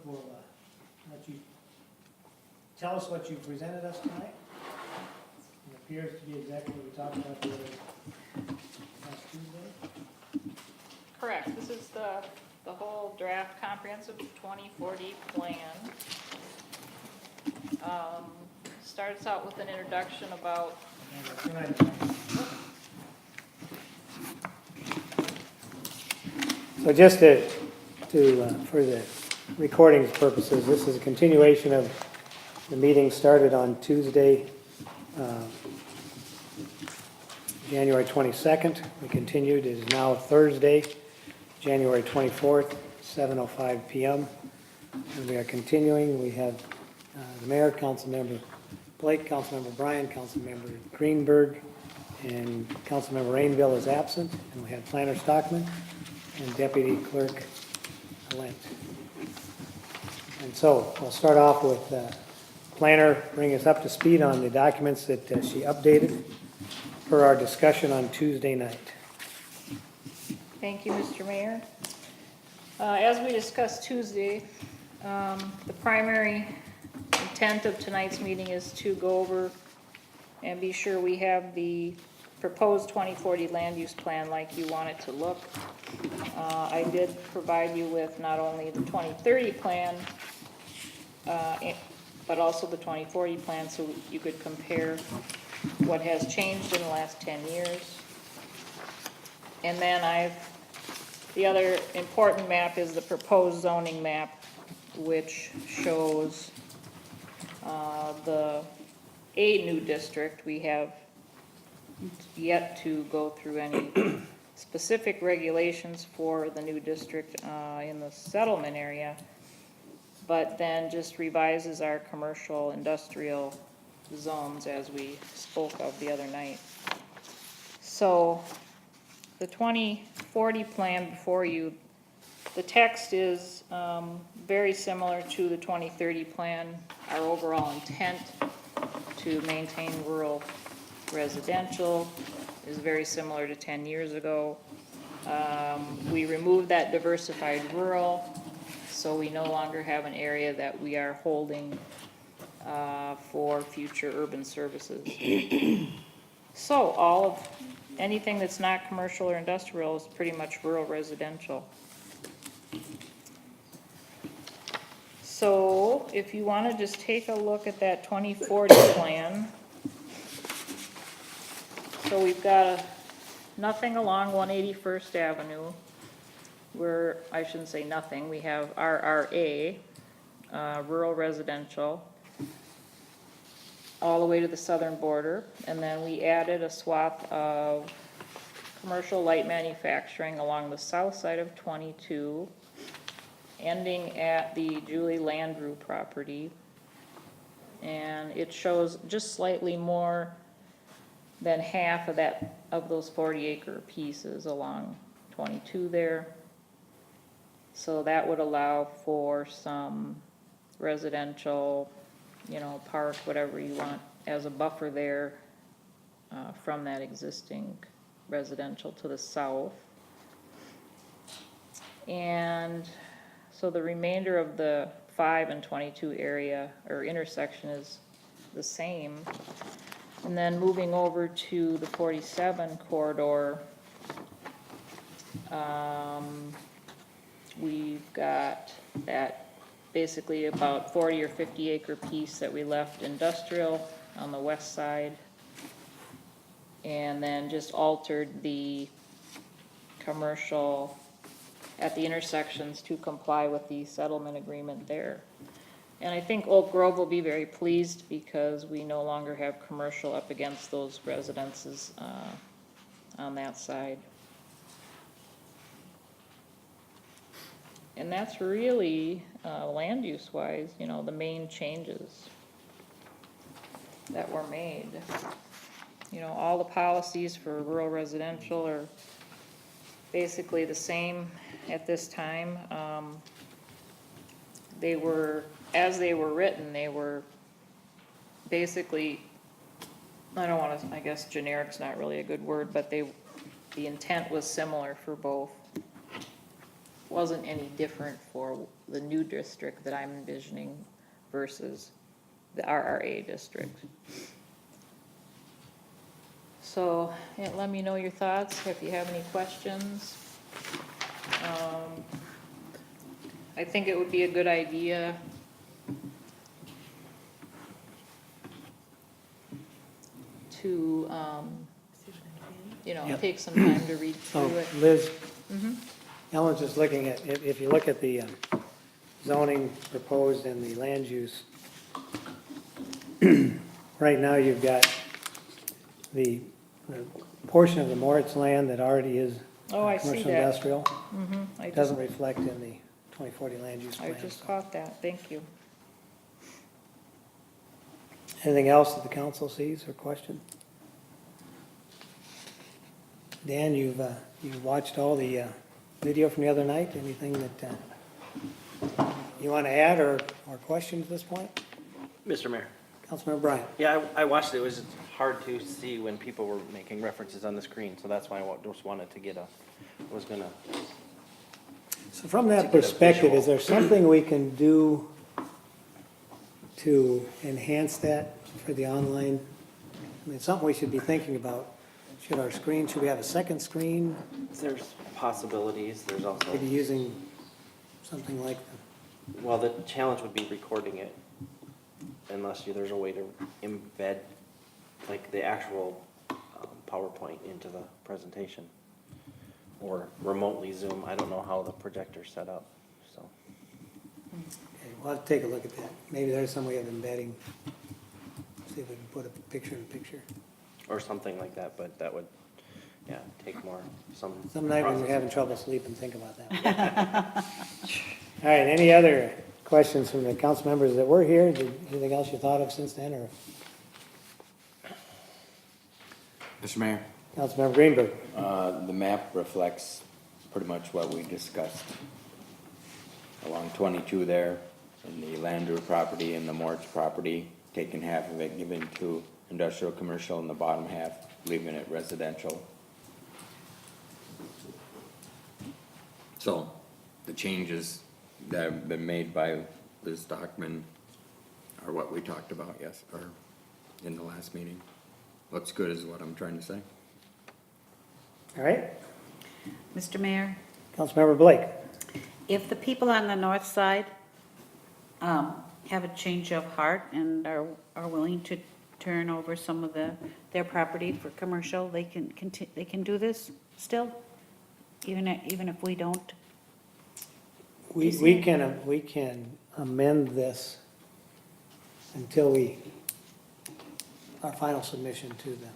we'll let you tell us what you presented us tonight. It appears to be exactly what we talked about the other last Tuesday. Correct. This is the whole draft comprehensive 2040 plan. Starts out with an introduction about, So just for the recording purposes, this is a continuation of the meeting started on Tuesday, January 22nd. We continued. It is now Thursday, January 24th, 7:05 p.m. And we are continuing. We have the mayor, Councilmember Blake, Councilmember Bryan, Councilmember Greenberg, and Councilmember Rainville is absent. And we have Planner Stockman and Deputy Clerk Lent. And so we'll start off with Planner bring us up to speed on the documents that she updated for our discussion on Tuesday night. thank you, Mr. Mayor. As we discussed Tuesday, the primary intent of tonight's meeting is to go over and be sure we have the proposed 2040 land use plan like you want it to look. I did provide you with not only the 2030 plan, but also the 2040 plan so you could compare what has changed in the last 10 years. And then the other important map is the proposed zoning map, which shows a new district. We have yet to go through any specific regulations for the new district in the settlement area, but then just revises our commercial industrial zones as we spoke of the other night. So the 2040 plan before you, the text is very similar to the 2030 plan. Our overall intent to maintain rural residential is very similar to 10 years ago. We removed that diversified rural, so we no longer have an area that we are holding for future urban services. So anything that's not commercial or industrial is pretty much rural residential. So if you want to just take a look at that 2040 plan. So we've got nothing along 181st Avenue. I shouldn't say nothing, we have RRA, rural residential, all the way to the southern border. And then we added a swath of commercial light manufacturing along the south side of 22, ending at the Julie Landrew property. And it shows just slightly more than half of those 40-acre pieces along 22 there. So that would allow for some residential, park, whatever you want, as a buffer there from that existing residential to the south. And so the remainder of the 5 and 22 area or intersection is the same. And then moving over to the 47 corridor, we've got that basically about 40 or 50 acre piece that we left industrial on the west side, and then just altered the commercial at the intersections to comply with the settlement agreement there. And I think Oak Grove will be very pleased because we no longer have commercial up against those residences on that side. And that's really, land use wise, the main changes that were made. All the policies for rural residential are basically the same at this time. As they were written, they were basically, I guess generic's not really a good word, but the intent was similar for both. wasn't any different for the new district that I'm envisioning versus the RRA district. So, yeah, let me know your thoughts, if you have any questions. I think it would be a good idea to, Yep. take some time to read Oh, through it. Liz, Mm-hmm. Ellen's just looking at, if you look at the zoning proposed and the land use, right now you've got the portion of the Moritz land that already is Oh, I see commercial that. industrial. Mm-hmm. It doesn't reflect in the 2040 land use I plan. just caught that, thank you. Anything else that the council sees or question? Dan, you've watched all the video from the other night. Anything that you want to add or question at this point? Mr. Mayor. Councilmember Bryant. Yeah, I watched it. It was hard to see when people were making references on the screen, so that's why I just wanted to get So from that To get a perspective, visual. is there something we can do to enhance that for the online? I mean, it's something we should be thinking about. Should we have a second screen? There's possibilities. There's also, Maybe using something like, well, the challenge would be recording it unless there's a way to embed like the actual PowerPoint into the presentation or remotely Zoom. I don't know how the projector's set up, so. okay, we'll have to take a look at that. Maybe there's some way of embedding. See if we can put a picture in a picture. Or something like that, but that would, yeah, take some Some night when you're processing. having trouble sleeping, think about that. All right, any other questions from the council members that were here? Anything else you thought of since then, or Mr. Mayor, Councilmember Greenberg? the map reflects pretty much what we discussed along 22 there, in the Landrew property and the Moritz property, taking half of it, giving to industrial commercial, and the bottom half, leaving it residential. So, the changes that have been made by Liz Stockman are what we talked about, yes, or in the last meeting. Looks good is what I'm trying to say. All right, Mr. Mayor, Councilmember Blake? if the people on the north side have a change of heart and are willing to turn over some of their property for commercial, they can do this still? Even if we don't? We can amend this until our final submission to the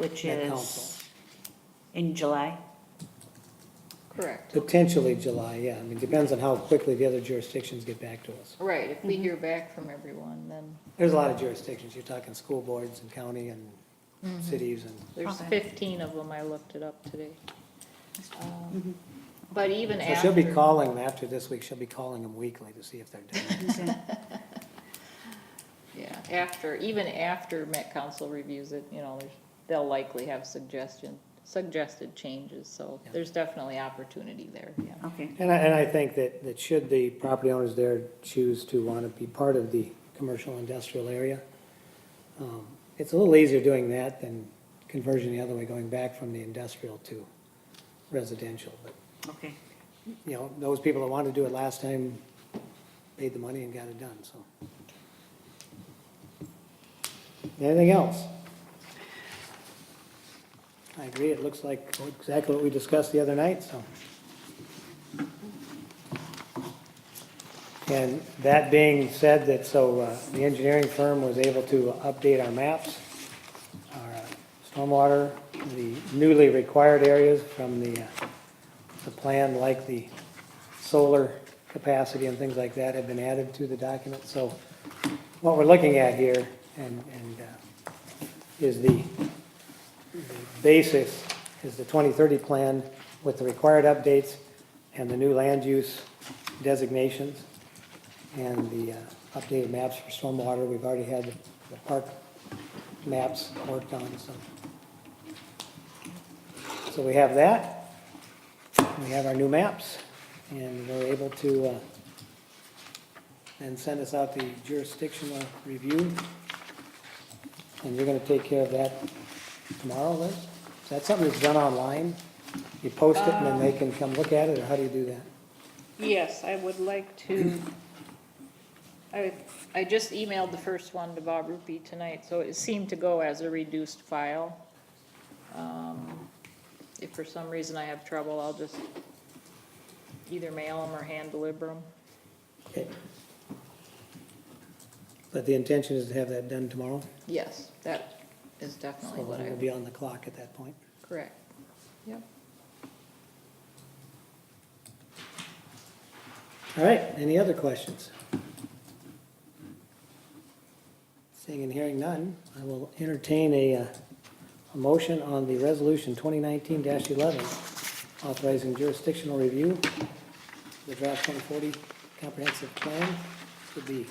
Which Met is council. in July? Correct. Potentially July, yeah. I mean, depends on how quickly the other jurisdictions get back to us. Right, if we hear back from everyone, then There's a lot of jurisdictions. You're talking school boards and county and cities and, there's Okay. 15 of them, I looked it up today. But even so after. she'll be calling them after this week. She'll be calling them weekly to see if they're doing it. Okay. Yeah, even after Met Council reviews it, they'll likely have suggested changes, so Yeah. there's definitely opportunity there, yeah. Okay, And I think that should the property owners there choose to want to be part of the commercial industrial area, it's a little easier doing that than conversion the other way, going back from the industrial to residential. But, okay. those people that wanted to do it last time paid the money and got it done, so. Anything else? I agree, it looks like exactly what we discussed the other night, so. And that being said, the engineering firm was able to update our maps, our stormwater, the newly required areas from the plan, like the solar capacity and things like that have been added to the document. So what we're looking at here is the basis is the 2030 plan with the required updates and the new land use designations and the updated maps for stormwater. We've already had the park maps worked on, so we have that. we have our new maps, and we're able to then send us out the jurisdictional review. And you're gonna take care of that tomorrow, Liz? Is that something that's done online? You post it and then they can come look at it, or how do you do that? Yes, I would like to, I just emailed the first one to Bob Rupi tonight, so it seemed to go as a reduced file. If for some reason I have trouble, I'll just either mail them or hand deliver them. Okay. But the intention is to have that done tomorrow? Yes, that is So definitely what I, we'll be on the clock at that point. correct. Yep. All right, any other questions? Seeing and hearing none, I will entertain a motion on the resolution 2019-11, authorizing jurisdictional review. The draft 2040 comprehensive plan to be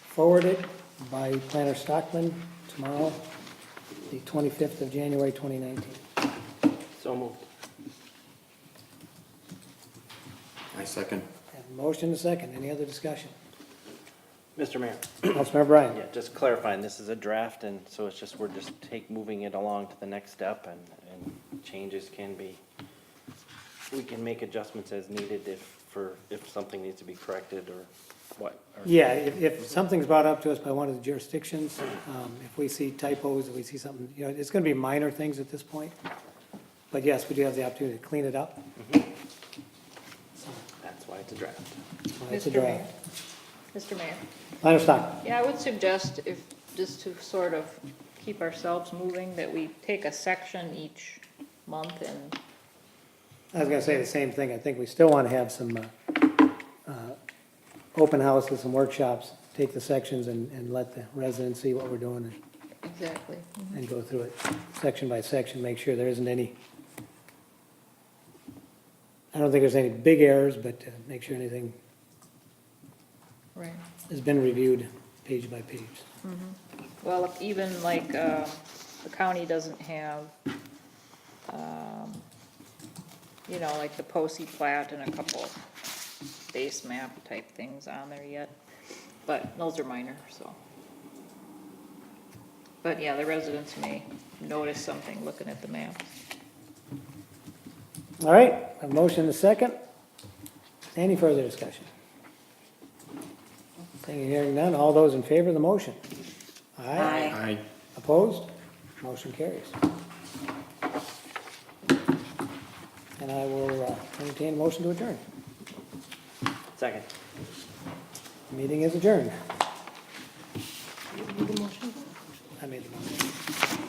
forwarded by Planner Stockman tomorrow, the 25th of January, 2019. So moved. I second. Have a motion and a second. Any other discussion? Mr. Mayor, Councilmember Bryan? yeah, just clarifying, this is a draft, and so it's just, we're just moving it along to the next step, and changes can be, we can make adjustments as needed if something needs to be corrected or what. or- Yeah, if something's brought up to us by one of the jurisdictions, if we see typos, if we see something, you know, it's gonna be minor things at this point. But yes, we do have the opportunity to clean it up. That's why it's a draft. It's a Mr. draft. Mr. Mayor. Planner Stockman? Yeah, I would suggest if, just to sort of keep ourselves moving, that we take a section each month and, I was gonna say the same thing. I think we still wanna have some, open houses, some workshops, take the sections and let the residents see what we're doing exactly. and go through it section by section, make sure there isn't any, I don't think there's any big errors, but make sure anything Right. has been reviewed page by page. Well, if even like, the county doesn't have, you know, like the Posey plat and a couple base map type things on there yet, but those are minor, so. But yeah, the residents may notice something looking at the map. All right, a motion and a second. Any further discussion? Seeing and hearing none, all those in favor of the motion? Aye. Opposed? Motion carries. And I will entertain a motion to adjourn. Second. Meeting is adjourned. I made the motion.